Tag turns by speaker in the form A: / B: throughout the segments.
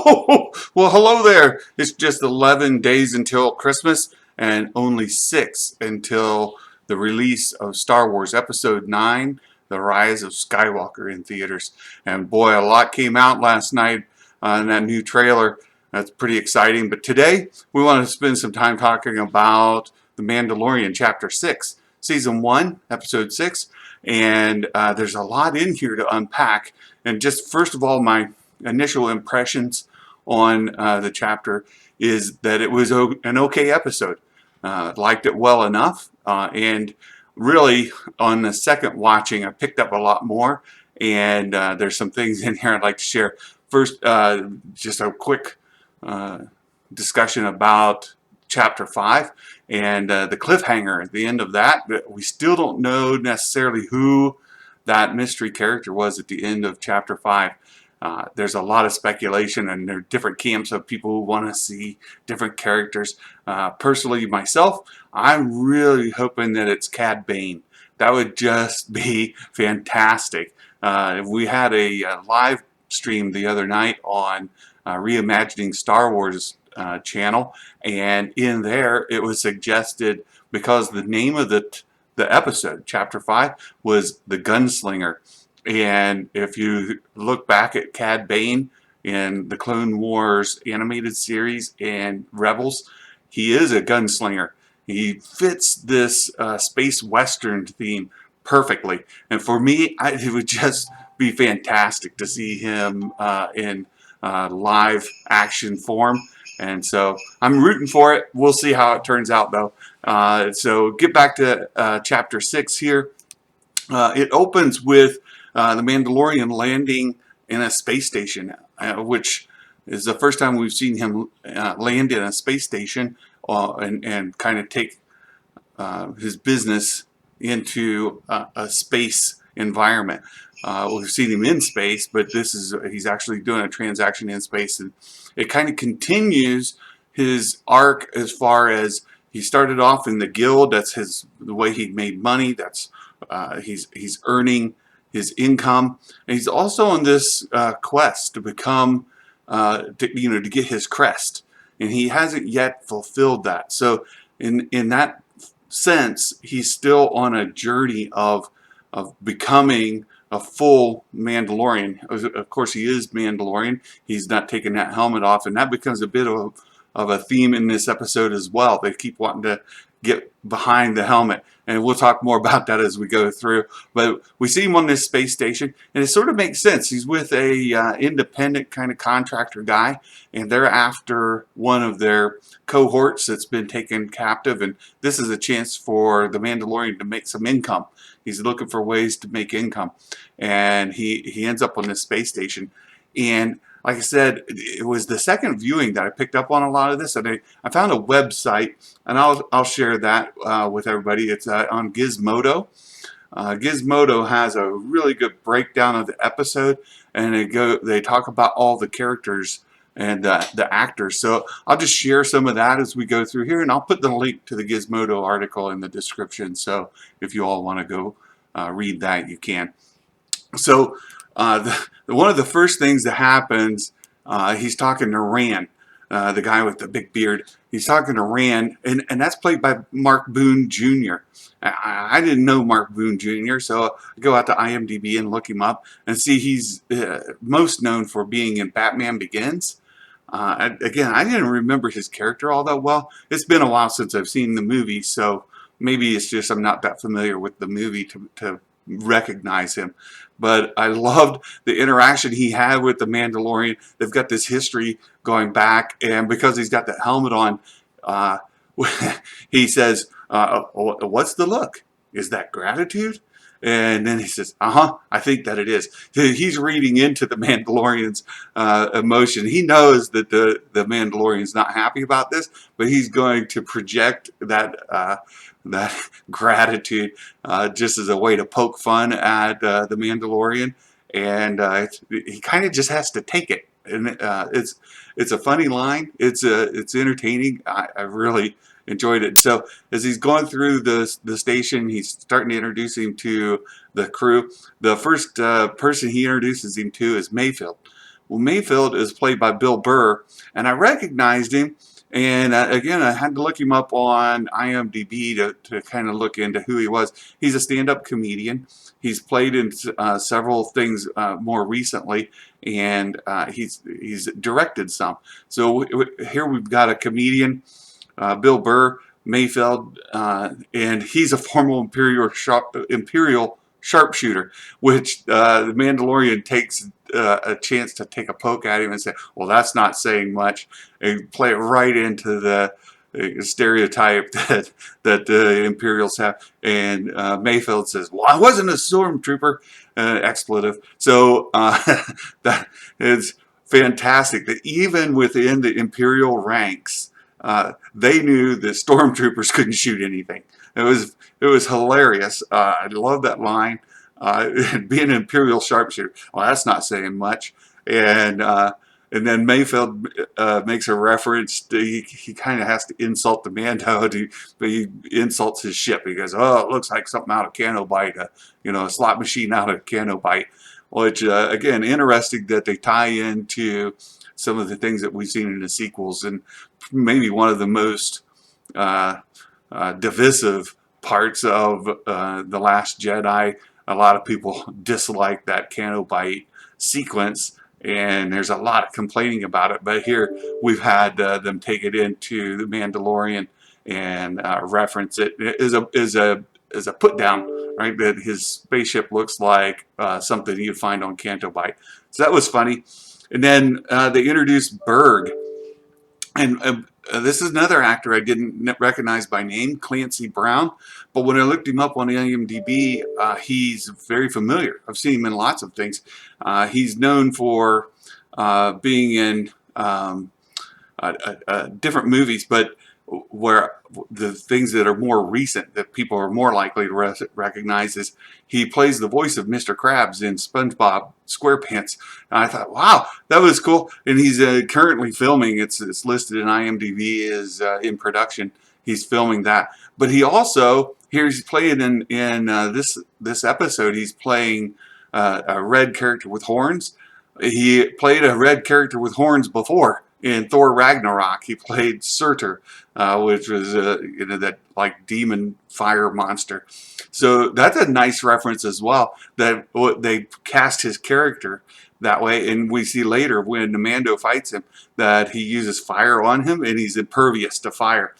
A: Well, hello there. It's just 11 days until Christmas and only 6 until the release of Star Wars Episode 9, The Rise of Skywalker in theaters. And boy, a lot came out last night in that new trailer. That's pretty exciting. But today, we want to spend some time talking about The Mandalorian Chapter 6, Season 1, Episode 6. And there's a lot in here to unpack. And just first of all, my initial impressions on the chapter is that it was an okay episode. Liked it well enough, and really on the second watching I picked up a lot more, and there's some things in here I'd like to share. First, just a quick discussion about chapter 5 and the cliffhanger at the end of that. We still don't know necessarily who that mystery character was at the end of chapter 5. There's a lot of speculation, and there are different camps of people who want to see different characters. Personally, myself, I'm really hoping that it's Cad Bane. That would just be fantastic. We had a live stream the other night on Reimagining Star Wars channel, and in there it was suggested, because the name of the episode, chapter 5, was The Gunslinger. And if you look back at Cad Bane in the Clone Wars animated series and Rebels, he is a gunslinger. He fits this space western theme perfectly. And for me, it would just be fantastic to see him in live action form. And so I'm rooting for it. We'll see how it turns out, though. So get back to chapter 6 here. It opens with the Mandalorian landing in a space station, which is the first time we've seen him land in a space station and kind of take his business into a space environment. We've seen him in space, but he's actually doing a transaction in space, and it kind of continues his arc as far as he started off in the guild. That's the way he made money. That's he's earning his income, and he's also on this quest to become, to get his crest, and he hasn't yet fulfilled that. So, in that sense, he's still on a journey of becoming a full Mandalorian. Of course, he is Mandalorian. He's not taking that helmet off, and that becomes a bit of a theme in this episode as well. They keep wanting to get behind the helmet, and we'll talk more about that as we go through. But we see him on this space station, and it sort of makes sense. He's with a independent kind of contractor guy, and they're after one of their cohorts that's been taken captive, and this is a chance for the Mandalorian to make some income. He's looking for ways to make income, and he ends up on this space station. And like I said, it was the second viewing that I picked up on a lot of this, and I found a website, and I'll share that with everybody. It's on Gizmodo. Gizmodo has a really good breakdown of the episode, and they talk about all the characters and the actors. So I'll just share some of that as we go through here, and I'll put the link to the Gizmodo article in the description. So if you all want to go read that, you can. So one of the first things that happens, he's talking to Rand, the guy with the big beard. He's talking to Rand, and that's played by Mark Boone Jr. I didn't know Mark Boone Jr., so I go out to IMDb and look him up and see he's most known for being in Batman Begins. Again, I didn't remember his character all that well. It's been a while since I've seen the movie, so maybe it's just I'm not that familiar with the movie to recognize him. But I loved the interaction he had with the Mandalorian. They've got this history going back, and because he's got that helmet on, he says, what's the look? Is that gratitude? And then he says, I think that it is. He's reading into the Mandalorian's emotion. He knows that the Mandalorian's not happy about this, but he's going to project that gratitude just as a way to poke fun at the Mandalorian. And he kind of just has to take it. And it's a funny line. It's entertaining. I really enjoyed it. So as he's going through the station, he's starting to introduce him to the crew. The first person he introduces him to is Mayfield, Well, Mayfield is played by Bill Burr, and I recognized him. And again, I had to look him up on IMDb to kind of look into who he was. He's a stand-up comedian. He's played in several things more recently, and he's directed some. So here we've got a comedian, Bill Burr, Mayfield, and he's a former Imperial sharpshooter, which the Mandalorian takes a chance to take a poke at him and say, well, that's not saying much, and play it right into the stereotype that the Imperials have. And Mayfield says, well, I wasn't a stormtrooper, expletive. So that is fantastic that even within the Imperial ranks, they knew that stormtroopers couldn't shoot anything. It was hilarious. I love that line. Being an Imperial sharpshooter, well, that's not saying much. And then Mayfield makes a reference to, he kind of has to insult the Mando, but he insults his ship. He goes, oh, it looks like something out of Canobite, a slot machine out of Canobite. Which, again, interesting that they tie into some of the things that we've seen in the sequels, and maybe one of the most divisive parts of The Last Jedi. A lot of people dislike that Canobite sequence, and there's a lot of complaining about it. But here we've had them take it into The Mandalorian and reference it as a put down, right? That his spaceship looks like something you'd find on Canobite. So that was funny. And then they introduced Burr. And this is another actor I didn't recognize by name, Clancy Brown. But when I looked him up on IMDb, he's very familiar. I've seen him in lots of things. He's known for being in different movies, but where the things that are more recent that people are more likely to recognize is he plays the voice of Mr. Krabs in SpongeBob SquarePants. And I thought, wow, that was cool. And he's currently filming. It's listed in IMDb as in production. He's filming that. But he also, here he's playing in this episode, he's playing a red character with horns. He played a red character with horns before. In Thor Ragnarok, he played Surtur, which was that like demon fire monster. So that's a nice reference as well. That they cast his character that way, and we see later when the Mando fights him that he uses fire on him, and he's impervious to fire.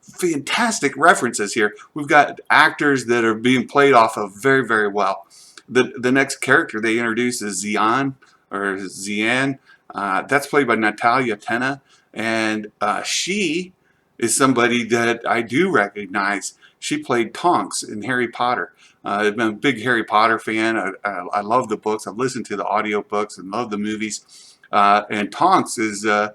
A: Fantastic references here. We've got actors that are being played off of very, very well. The next character they introduce is Xian or Xian. That's played by Natalia Tena, and she is somebody that I do recognize. She played Tonks in Harry Potter. I've been a big Harry Potter fan. I love the books. I've listened to the audiobooks and love the movies. And Tonks is the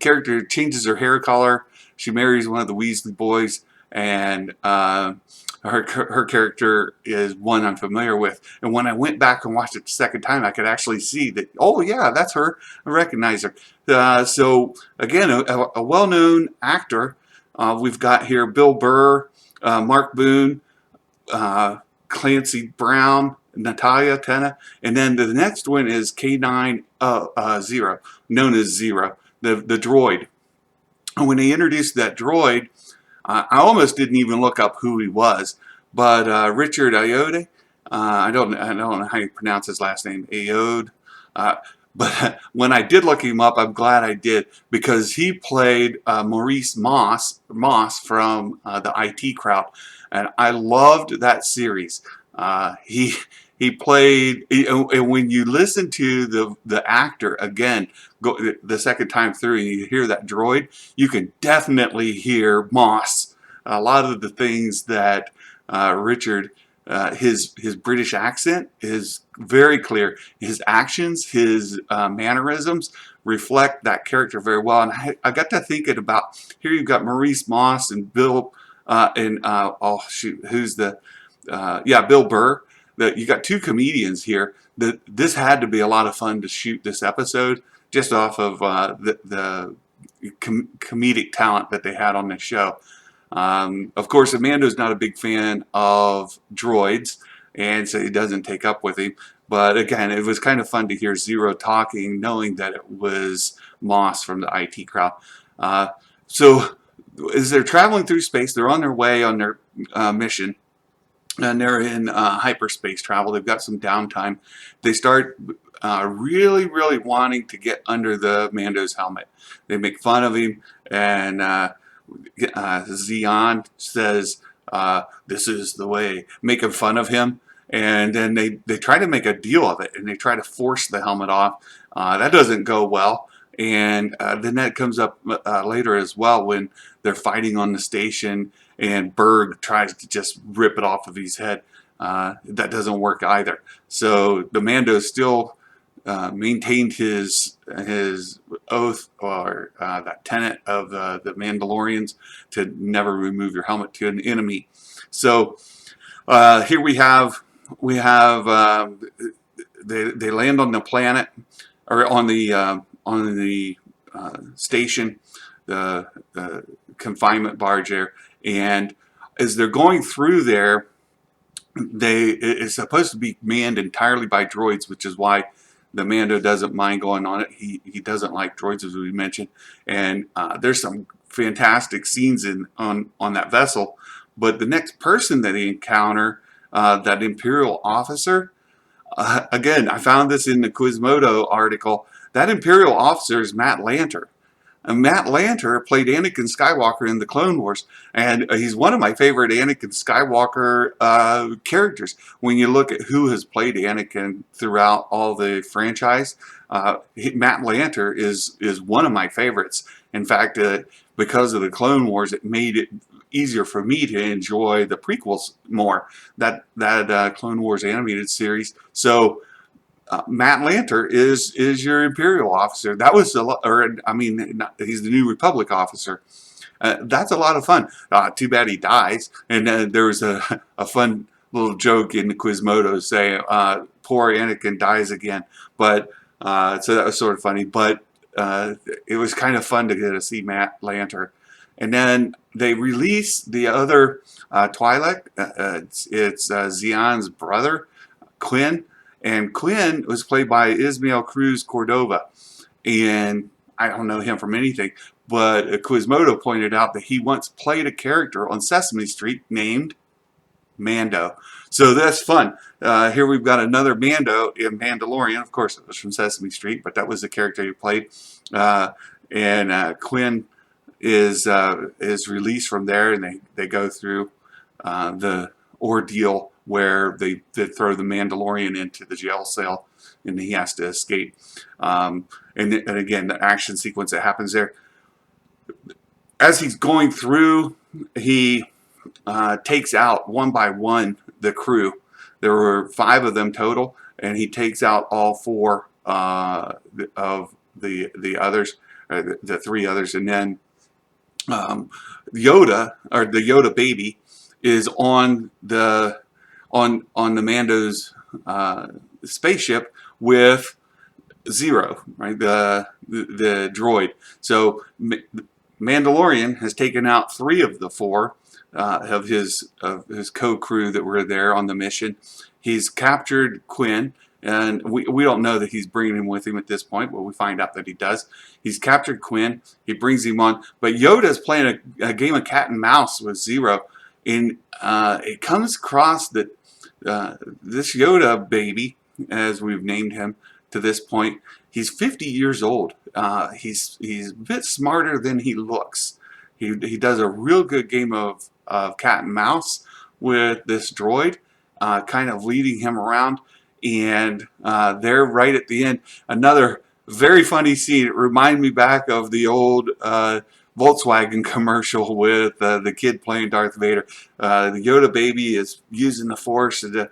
A: character who changes her hair color. She marries one of the Weasley boys, and her character is one I'm familiar with. And when I went back and watched it the second time, I could actually see that, oh yeah, that's her. I recognize her. So again, a well-known actor. We've got here Bill Burr, Mark Boone, Clancy Brown, Natalia Tena, and then the next one is K9 known as Zero, the droid. And when they introduced that droid, I almost didn't even look up who he was, but Richard Ayoade, I don't know how you pronounce his last name, Ayoade, but when I did look him up, I'm glad I did, because he played Maurice Moss from the IT Crowd, and I loved that series. He played, and when you listen to the actor again, go the second time through, and you hear that droid, you can definitely hear Moss. A lot of the things that Richard, his British accent is very clear. His actions, his mannerisms reflect that character very well. And I got to thinking about, here you've got Maurice Moss and Bill, oh shoot, who's the, Bill Burr. That you got two comedians here. This had to be a lot of fun to shoot this episode, just off of the comedic talent that they had on the show. Of course, Amando's not a big fan of droids, and so he doesn't take up with him. But again, it was kind of fun to hear Zero talking, knowing that it was Moss from the IT crowd. Uh, so as they're traveling through space, they're on their way on their mission, and they're in hyperspace travel. They've got some downtime. They start really wanting to get under the Mando's helmet. They make fun of him, and Xeon says, "This is the way," making fun of him. And then they try to make a deal of it, and they try to force the helmet off. That doesn't go well. And then that comes up later as well when they're fighting on the station, and Burr tries to just rip it off of his head. That doesn't work either. So the Mando still maintained his oath, or that tenet of the Mandalorians, to never remove your helmet to an enemy. So here we have they land on the planet, or on the station, the confinement barge there, and as they're going through there, it's supposed to be manned entirely by droids, which is why the Mando doesn't mind going on it. He doesn't like droids, as we mentioned, and there's some fantastic scenes on that vessel. But the next person that they encounter, that Imperial officer, again, I found this in the Quizmodo article. That Imperial officer is Matt Lanter. And Matt Lanter played Anakin Skywalker in the Clone Wars, and he's one of my favorite Anakin Skywalker characters. When you look at who has played Anakin throughout all the franchise, Matt Lanter is one of my favorites. In fact, because of the Clone Wars, it made it easier for me to enjoy the prequels more. That Clone Wars animated series. So Matt Lanter is your Imperial officer. That was a lot, or I mean, he's the New Republic officer. That's a lot of fun. Too bad he dies. And there was a fun little joke in the Quizmodo saying, "Poor Anakin dies again." But so that was sort of funny. But it was kind of fun to get to see Matt Lanter. And then they release the other Twi'lek. It's Xion's brother, Quinn. And Quinn was played by Ismael Cruz Cordova. And I don't know him from anything, but Quizmodo pointed out that he once played a character on Sesame Street named Mando. So that's fun. Here we've got another Mando in Mandalorian. Of course, it was from Sesame Street, but that was the character he played. And Quinn is released from there, and they go through the ordeal where they throw the Mandalorian into the jail cell, and he has to escape. And again, the action sequence that happens there. As he's going through, he takes out one by one the crew. There were 5 of them total, and he takes out all 4 of the others, or the 3 others, and then Yoda, or the Yoda Baby, is on the Mando's spaceship with Zero, right? The droid. So Mandalorian has taken out 3 of the 4 of his co-crew that were there on the mission. He's captured Quinn, and we don't know that he's bringing him with him at this point, but we find out that he does. He's captured Quinn. He brings him on, but Yoda's playing a game of cat and mouse with Zero, and it comes across that this Yoda Baby, as we've named him to this point, he's 50 years old. He's a bit smarter than he looks. He does a real good game of cat and mouse with this droid, kind of leading him around. And they're right at the end. Another very funny scene. It reminded me back of the old Volkswagen commercial with the kid playing Darth Vader. The Yoda Baby is using the Force with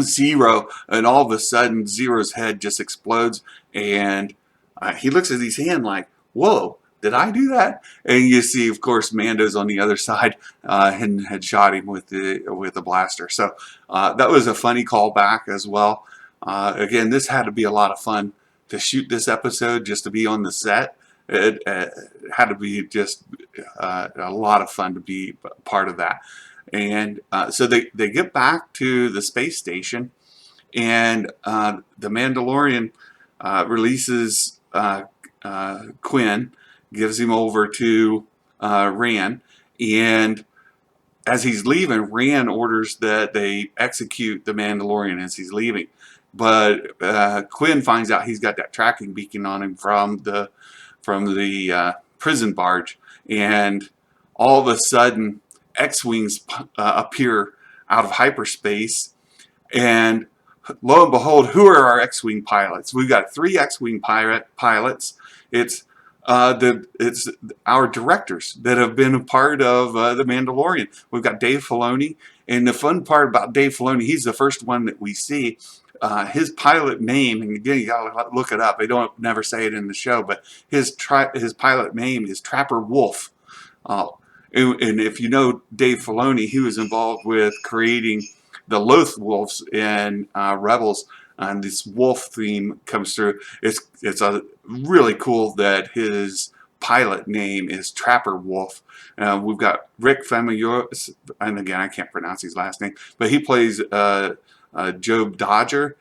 A: Zero, and all of a sudden Zero's head just explodes, and he looks at his hand like, "Whoa, did I do that?" And you see, of course, Mando's on the other side and had shot him with the blaster. So that was a funny callback as well. Again, this had to be a lot of fun to shoot this episode, just to be on the set. It had to be just a lot of fun to be part of that. And so they get back to the space station, and the Mandalorian releases Quinn, gives him over to Rand, and as he's leaving, Rand orders that they execute the Mandalorian as he's leaving. But Quinn finds out he's got that tracking beacon on him from the prison barge, and all of a sudden, X-wings appear out of hyperspace, and lo and behold, who are our X-wing pilots? We've got 3 X-wing pilots. It's it's our directors that have been a part of the Mandalorian. We've got Dave Filoni, and the fun part about Dave Filoni, he's the first one that we see. His pilot name, and again, you gotta look it up. They don't never say it in the show, but his pilot name is Trapper Wolf. And if you know Dave Filoni, he was involved with creating the Loth Wolves in Rebels, and this wolf theme comes through. It's a really cool that his pilot name is Trapper Wolf. We've got Rick Famuyiwa, and again I can't pronounce his last name, but he plays Job Dodger.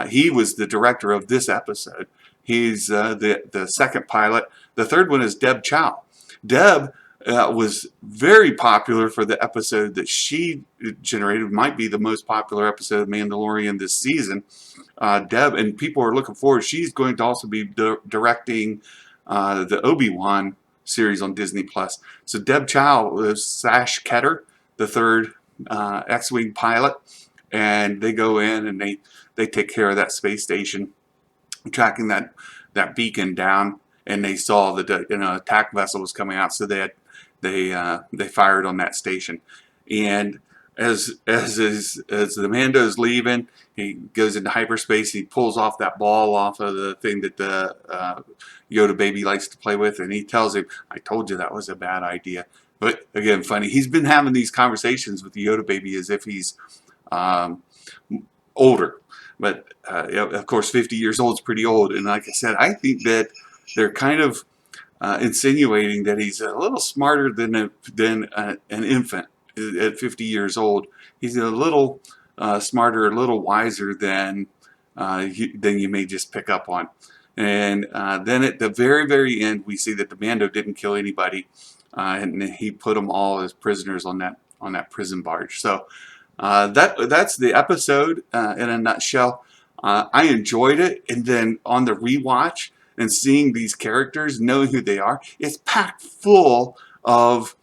A: He was the director of this episode. He's the second pilot. The third one is Deb Chow. Deb was very popular for the episode that she generated. Might be the most popular episode of Mandalorian this season. Deb, and people are looking forward. She's going to also be directing the Obi-Wan series on Disney Plus. So Deb Chow is Sash Ketter, the third X-wing pilot, and they go in and they take care of that space station, tracking that beacon down. And they saw that attack vessel was coming out, so they fired on that station. And as the Mando's leaving, he goes into hyperspace. He pulls off that ball off of the thing that the Yoda Baby likes to play with, and he tells him, "I told you that was a bad idea." But again, funny. He's been having these conversations with the Yoda Baby as if he's older. But of course, 50 years old is pretty old. And like I said, I think that they're kind of insinuating that he's a little smarter than an infant at 50 years old. He's a little smarter, a little wiser than you may just pick up on. And then at the very, very end, we see that the Mando didn't kill anybody, and he put them all as prisoners on that prison barge. So that's the episode in a nutshell. I enjoyed it, and then on the rewatch and seeing these characters, knowing who they are, it's packed full of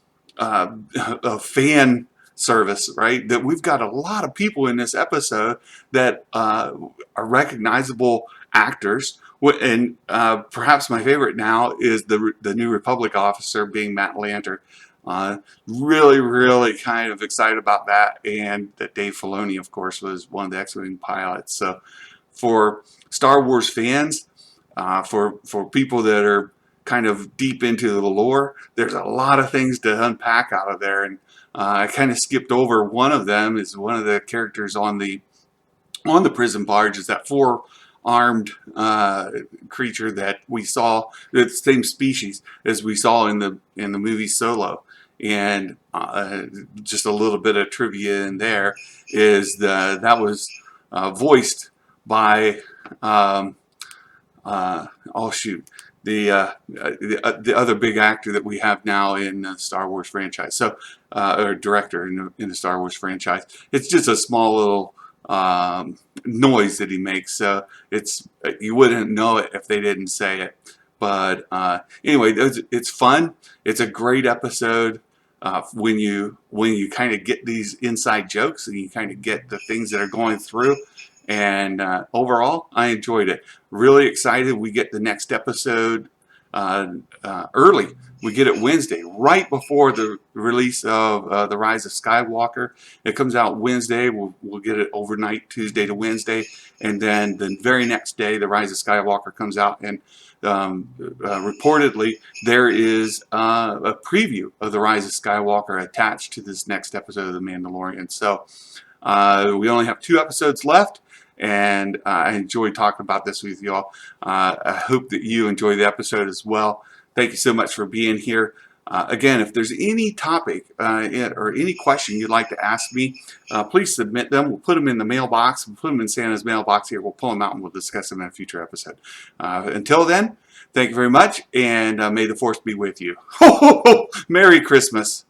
A: fan service, right? That we've got a lot of people in this episode that are recognizable actors. And perhaps my favorite now is the New Republic officer being Matt Lanter. Really, really kind of excited about that, and that Dave Filoni, of course, was one of the X-Wing pilots. So for Star Wars fans, for people that are kind of deep into the lore, there's a lot of things to unpack out of there. And I kind of skipped over one of them. Is one of the characters on the prison barge is that four-armed creature that we saw, the same species as we saw in the movie Solo. And just a little bit of trivia in there is that was voiced by oh shoot, the other big actor that we have now in the Star Wars franchise. So or director in the Star Wars franchise. It's just a small little noise that he makes. So you wouldn't know it if they didn't say it. But anyway, it's fun. It's a great episode. When you kind of get these inside jokes and you kind of get the things that are going through, and overall I enjoyed it. Really excited. We get the next episode early. We get it Wednesday, right before the release of The Rise of Skywalker. It comes out Wednesday. We'll get it overnight, Tuesday to Wednesday, and then the very next day The Rise of Skywalker comes out. And reportedly there is a preview of The Rise of Skywalker attached to this next episode of The Mandalorian. So we only have 2 episodes left, and I enjoyed talking about this with y'all. I hope that you enjoy the episode as well. Thank you so much for being here. Again, if there's any topic or any question you'd like to ask me, please submit them. We'll put them in the mailbox. We'll put them in Santa's mailbox here. We'll pull them out and we'll discuss them in a future episode. Until then, thank you very much, and may the force be with you. Merry Christmas.